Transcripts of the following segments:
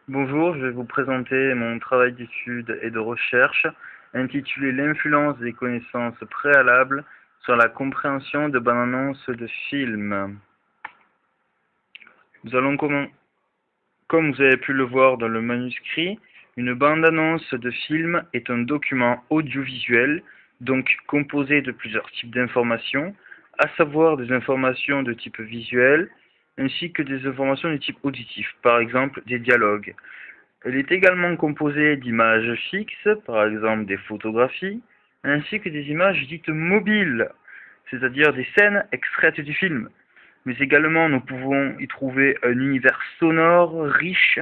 Bonjour, je vais vous présenter mon travail d'étude et de recherche intitulé L'influence des connaissances préalables sur la compréhension de bandes-annonces de films. Comme vous avez pu le voir dans le manuscrit, une bande-annonce de film est un document audiovisuel, donc composé de plusieurs types d'informations, à savoir des informations de type visuel, ainsi que des informations de type auditif, par exemple des dialogues. Elle est également composée d'images fixes, par exemple des photographies, ainsi que des images dites mobiles, c'est-à-dire des scènes extraites du film. Mais également, nous pouvons y trouver un univers sonore riche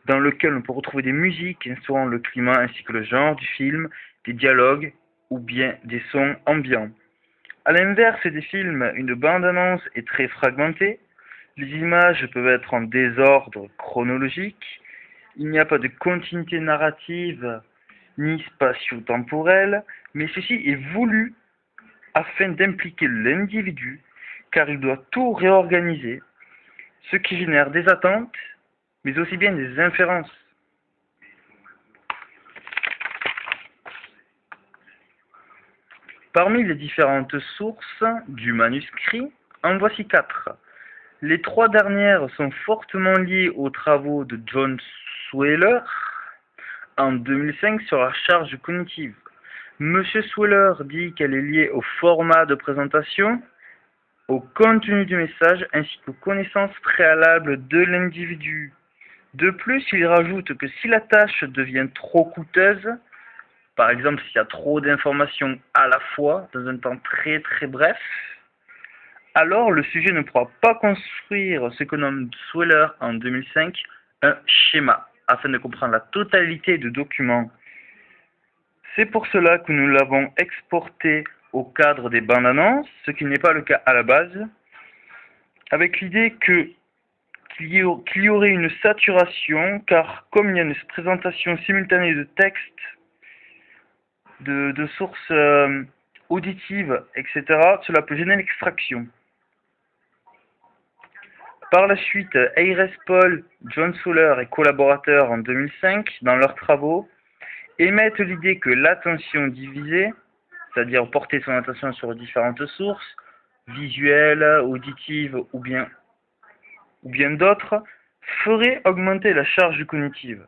dans lequel on peut retrouver des musiques instaurant le climat ainsi que le genre du film, des dialogues ou bien des sons ambiants. À l'inverse des films, une bande-annonce est très fragmentée. Les images peuvent être en désordre chronologique. Il n'y a pas de continuité narrative ni spatio-temporelle, mais ceci est voulu afin d'impliquer l'individu, car il doit tout réorganiser, ce qui génère des attentes, mais aussi bien des inférences. Parmi les différentes sources du manuscrit, en voici 4. Les 3 dernières sont fortement liées aux travaux de John Sweller en 2005 sur la charge cognitive. Monsieur Sweller dit qu'elle est liée au format de présentation, au contenu du message ainsi qu'aux connaissances préalables de l'individu. De plus, il rajoute que si la tâche devient trop coûteuse, par exemple s'il y a trop d'informations à la fois dans un temps très très bref, alors le sujet ne pourra pas construire ce que nomme Sweller en 2005 un schéma, afin de comprendre la totalité du document. C'est pour cela que nous l'avons exporté au cadre des bandes annonces, ce qui n'est pas le cas à la base, avec l'idée qu'il y aurait une saturation, car comme il y a une présentation simultanée de textes, de sources auditives, etc., cela peut gêner l'extraction. Par la suite, Ayres Paul, John Sweller et collaborateurs en 2005, dans leurs travaux, émettent l'idée que l'attention divisée, c'est-à-dire porter son attention sur différentes sources, visuelles, auditives ou bien d'autres, ferait augmenter la charge cognitive,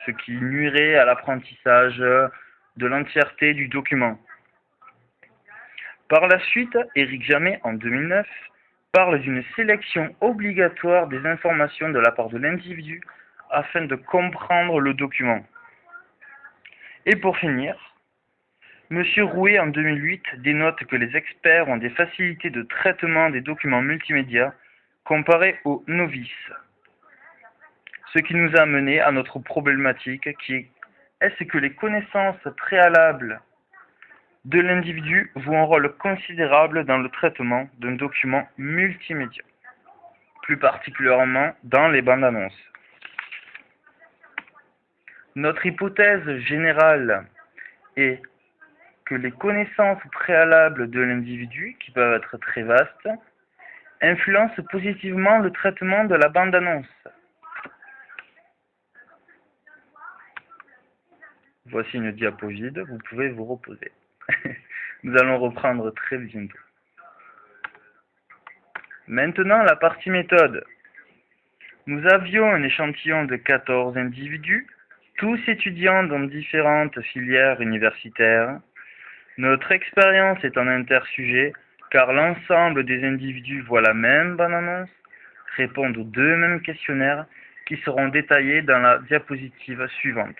ce qui nuirait à l'apprentissage de l'entièreté du document. Par la suite, Éric Jamet, en 2009, parle d'une sélection obligatoire des informations de la part de l'individu afin de comprendre le document. Et pour finir, M. Rouet, en 2008, dénote que les experts ont des facilités de traitement des documents multimédia comparées aux novices. Ce qui nous a amené à notre problématique qui est: est-ce que les connaissances préalables de l'individu jouent un rôle considérable dans le traitement d'un document multimédia, plus particulièrement dans les bandes annonces? Notre hypothèse générale est que les connaissances préalables de l'individu, qui peuvent être très vastes, influencent positivement le traitement de la bande-annonce. Voici une diapo vide, vous pouvez vous reposer. Nous allons reprendre très bientôt. Maintenant, la partie méthode. Nous avions un échantillon de 14 individus, tous étudiants dans différentes filières universitaires. Notre expérience est en intersujet, car l'ensemble des individus voient la même bande-annonce, répondent aux 2 mêmes questionnaires qui seront détaillés dans la diapositive suivante.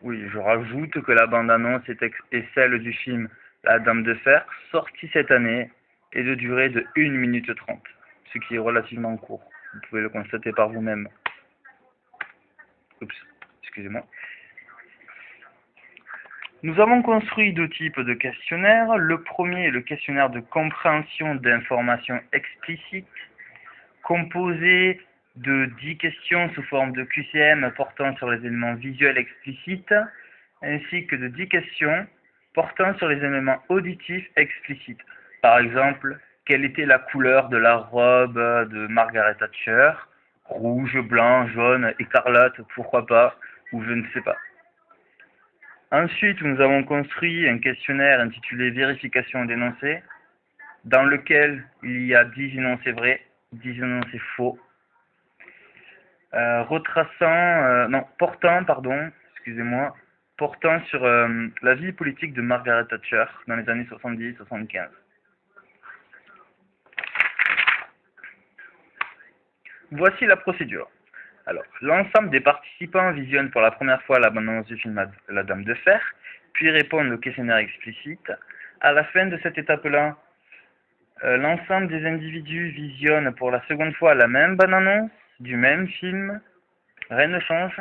Oui, je rajoute que la bande-annonce est celle du film La Dame de Fer, sorti cette année, et de durée de 1 minute 30, ce qui est relativement court. Vous pouvez le constater par vous-même. Oups, excusez-moi. Nous avons construit 2 types de questionnaires. Le premier est le questionnaire de compréhension d'informations explicites, composé de 10 questions sous forme de QCM portant sur les éléments visuels explicites, ainsi que de 10 questions portant sur les éléments auditifs explicites. Par exemple, quelle était la couleur de la robe de Margaret Thatcher, rouge, blanc, jaune, écarlate, pourquoi pas, ou je ne sais pas. Ensuite, nous avons construit un questionnaire intitulé Vérification d'énoncés, dans lequel il y a 10 énoncés vrais, 10 énoncés faux, portant sur la vie politique de Margaret Thatcher dans les années 70-75. Voici la procédure. Alors, l'ensemble des participants visionnent pour la première fois la bande-annonce du film La Dame de Fer, puis répondent au questionnaire explicite. À la fin de cette étape-là, l'ensemble des individus visionnent pour la seconde fois la même bande-annonce du même film, rien ne change,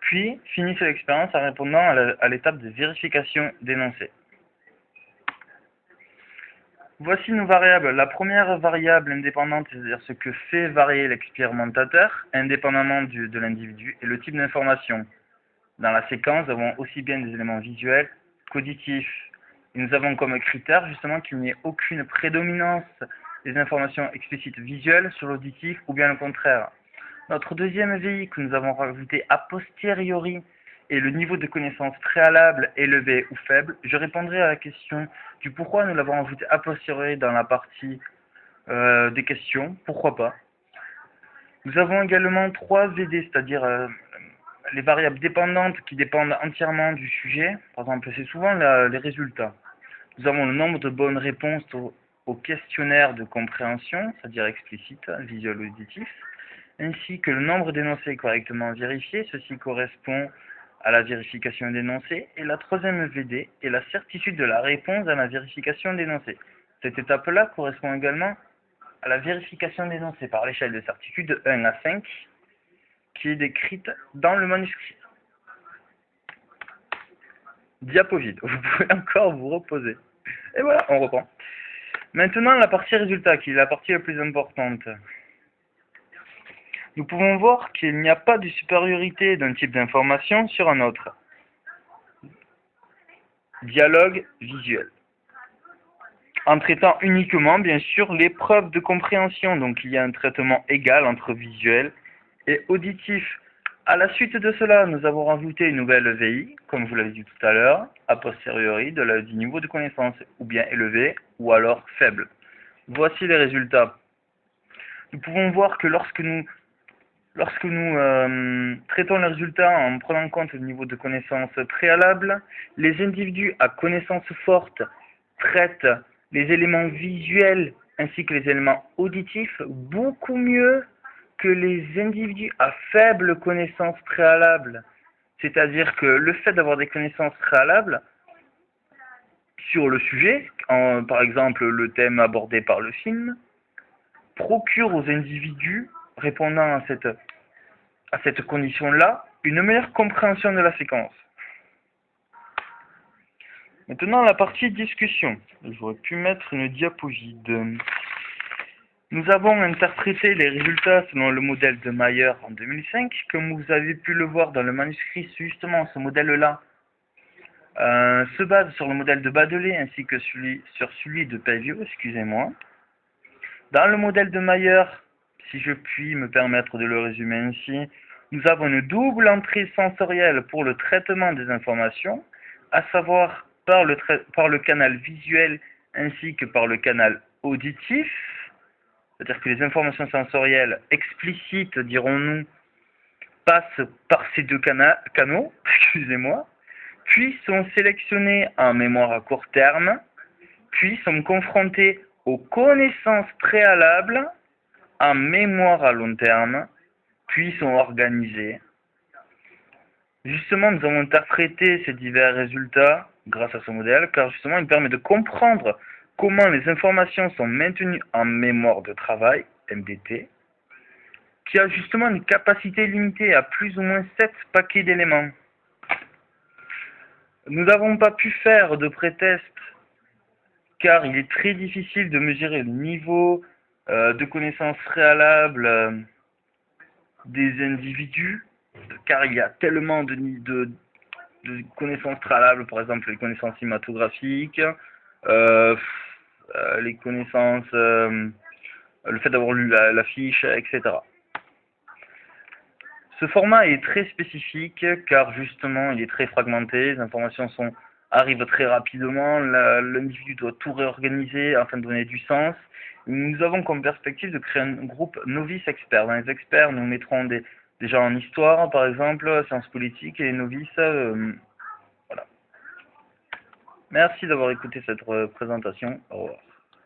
puis finissent l'expérience en répondant à l'étape de vérification d'énoncés. Voici nos variables. La première variable indépendante, c'est-à-dire ce que fait varier l'expérimentateur, indépendamment de l'individu, et le type d'information. Dans la séquence, nous avons aussi bien des éléments visuels qu'auditifs. Et nous avons comme critère justement qu'il n'y ait aucune prédominance des informations explicites visuelles sur l'auditif ou bien le contraire. Notre deuxième VI que nous avons rajouté a posteriori est le niveau de connaissance préalable élevé ou faible. Je répondrai à la question du pourquoi nous l'avons ajouté a posteriori dans la partie des questions, pourquoi pas. Nous avons également 3 VD, c'est-à-dire les variables dépendantes qui dépendent entièrement du sujet. Par exemple, c'est souvent les résultats. Nous avons le nombre de bonnes réponses au questionnaire de compréhension, c'est-à-dire explicite, visuel auditif, ainsi que le nombre d'énoncés correctement vérifiés. Ceci correspond à la vérification d'énoncés. Et la troisième VD est la certitude de la réponse à la vérification d'énoncés. Cette étape-là correspond également à la vérification d'énoncés par l'échelle de certitude de 1 à 5, qui est décrite dans le manuscrit. Diapo vide. Vous pouvez encore vous reposer. Et voilà, on reprend. Maintenant, la partie résultat, qui est la partie la plus importante. Nous pouvons voir qu'il n'y a pas de supériorité d'un type d'information sur un autre. Dialogue visuel. En traitant uniquement, bien sûr, les preuves de compréhension. Donc, il y a un traitement égal entre visuel et auditif. À la suite de cela, nous avons rajouté une nouvelle VI, comme je vous l'avez dit tout à l'heure, a posteriori du niveau de connaissance, ou bien élevé, ou alors faible. Voici les résultats. Nous pouvons voir que lorsque nous traitons les résultats en prenant en compte le niveau de connaissance préalable, les individus à connaissance forte traitent les éléments visuels ainsi que les éléments auditifs beaucoup mieux que les individus à faible connaissance préalable. C'est-à-dire que le fait d'avoir des connaissances préalables sur le sujet, par exemple le thème abordé par le film, procure aux individus répondant à cette condition-là une meilleure compréhension de la séquence. Maintenant, la partie discussion. J'aurais pu mettre une diapo vide. Nous avons interprété les résultats selon le modèle de Mayer en 2005. Comme vous avez pu le voir dans le manuscrit, justement, ce modèle-là se base sur le modèle de Badelet ainsi que sur celui de Pavio, excusez-moi. Dans le modèle de Mayer, si je puis me permettre de le résumer ainsi, nous avons une double entrée sensorielle pour le traitement des informations, à savoir par le canal visuel ainsi que par le canal auditif, c'est-à-dire que les informations sensorielles explicites, dirons-nous, passent par ces deux canaux, excusez-moi, puis sont sélectionnées en mémoire à court terme, puis sont confrontées aux connaissances préalables en mémoire à long terme, puis sont organisées. Justement, nous avons interprété ces divers résultats grâce à ce modèle, car justement, il permet de comprendre comment les informations sont maintenues en mémoire de travail, MDT, qui a justement une capacité limitée à plus ou moins 7 paquets d'éléments. Nous n'avons pas pu faire de pré-test, car il est très difficile de mesurer le niveau de connaissances préalables des individus, car il y a tellement de connaissances préalables, par exemple les connaissances cinématographiques, les connaissances, le fait d'avoir lu l'affiche, etc. Ce format est très spécifique car justement il est très fragmenté, les informations arrivent très rapidement, l'individu doit tout réorganiser afin de donner du sens. Nous avons comme perspective de créer un groupe novices experts. Dans les experts, nous mettrons des gens en histoire, par exemple, sciences politiques, et les novices, voilà. Merci d'avoir écouté cette présentation. Au revoir.